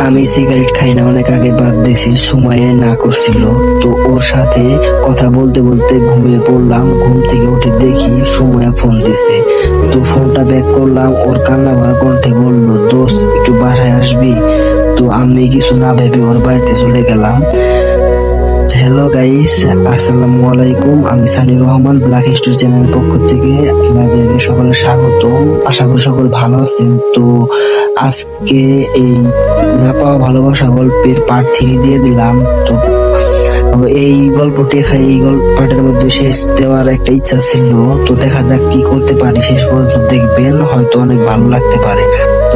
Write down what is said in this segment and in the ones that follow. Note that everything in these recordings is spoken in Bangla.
আমি সিগারেট খাই না, অনেক আগে বাদ দিছি, সময়ে না করছিল। তো ওর সাথে কথা বলতে বলতে ঘুমিয়ে পড়লাম। ঘুম থেকে উঠে দেখি সময়া ফোন দিছে। তো ফোনটা ব্যাক করলাম। ওর কান্না ভরা কণ্ঠে বলল, দোস্ত একটু বাসায় আসবি? তো আমি কিছু না ভেবে ওর বাড়িতে চলে গেলাম। হ্যালো গাইস, আসসালামু আলাইকুম। আমি সানি রহমান, ব্ল্যাক হিস্ট্রি চ্যানেলের পক্ষ থেকে আপনাদেরকে সকলে স্বাগত। আশা করি সকল ভালো আছেন। তো আজকে এই না পাওয়া ভালোবাসা গল্পের পার্ট 3 দিয়ে দিলাম। তো এই গল্পটি এই পার্টের মধ্যে শেষ দেওয়ার একটা ইচ্ছা ছিল। তো দেখা যাক কি করতে পারি, শেষ পর্যন্ত দেখবেন, হয়তো অনেক ভালো লাগতে পারে। তো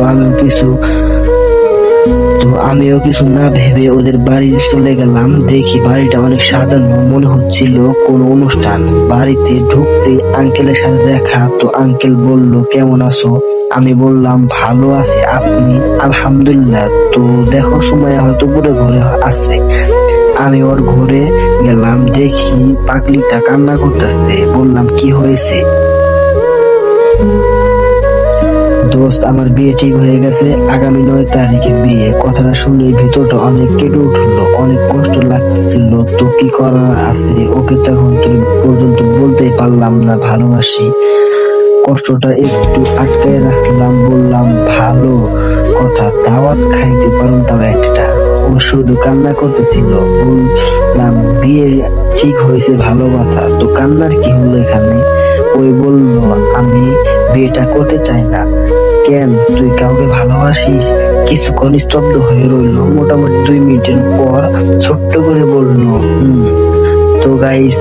আমিও কিছু না ভেবে ওদের বাড়ি চলে গেলাম। দেখি বাড়িটা অনেক সাজানো, মনে হচ্ছিল কোনো অনুষ্ঠান। বাড়িতে ঢুকতে আঙ্কেলের সাথে দেখা। তো আঙ্কেল বলল, কেমন আছো? আমি বললাম, ভালো আছি, আপনি? আলহামদুলিল্লাহ। তো দেখো সময় হয়তো পুরো ঘরে আছে। আমি ওর ঘরে গেলাম, দেখি পাগলিটা কান্না করতেছে। বললাম, কি হয়েছে? দোস্ত, আমার বিয়ে ঠিক হয়ে গেছে, আগামী 9 তারিখে বিয়ে। কথাটা শুনে ভিতরটা অনেক কেঁপে উঠলো, অনেক কষ্ট লাগতেছিল। তো কি করার আছে, ওকে তো এখন পর্যন্ত বলতেই পারলাম না ভালোবাসি। কষ্টটা একটু আটকায় রাখলাম। বললাম, ভালো কথা, দাওয়াত খাইতে পারুন তাও একটা। ও শুধু কান্না করতেছিল। বললাম, বিয়ে ঠিক হয়েছে, ভালো কথা, তো কান্নার কি হলো এখানে? ওই বলল, আমি বিয়েটা করতে চাই না। কেন, তুই কাউকে ভালোবাসিস? কিছুক্ষণ স্তব্ধ হয়ে রইল। মোটামুটি 2 মিনিটের পর ছোট্ট করে বলল, তো গাইস,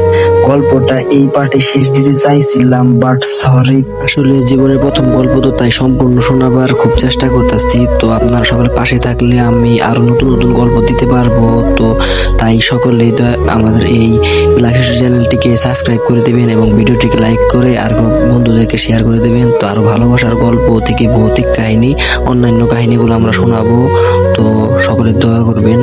গল্পটা এই পার্টে শেষ দিতে চাইছিলাম, বাট সরি। আসলে জীবনের প্রথম গল্প, তো তাই সম্পূর্ণ শোনাবার খুব চেষ্টা করতেছি। তো আপনারা সকলে পাশে থাকলে আমি আরো নতুন নতুন গল্প দিতে পারবো। তো তাই সকলেই আমাদের এই ব্ল্যাক হিস্ট্রি চ্যানেলটিকে সাবস্ক্রাইব করে দেবেন এবং ভিডিওটিকে লাইক করে আর বন্ধুদেরকে শেয়ার করে দেবেন। তো আরো ভালোবাসার গল্প থেকে ভৌতিক কাহিনী, অন্যান্য কাহিনীগুলো আমরা শোনাবো। তো সকলে দয়া করবেন।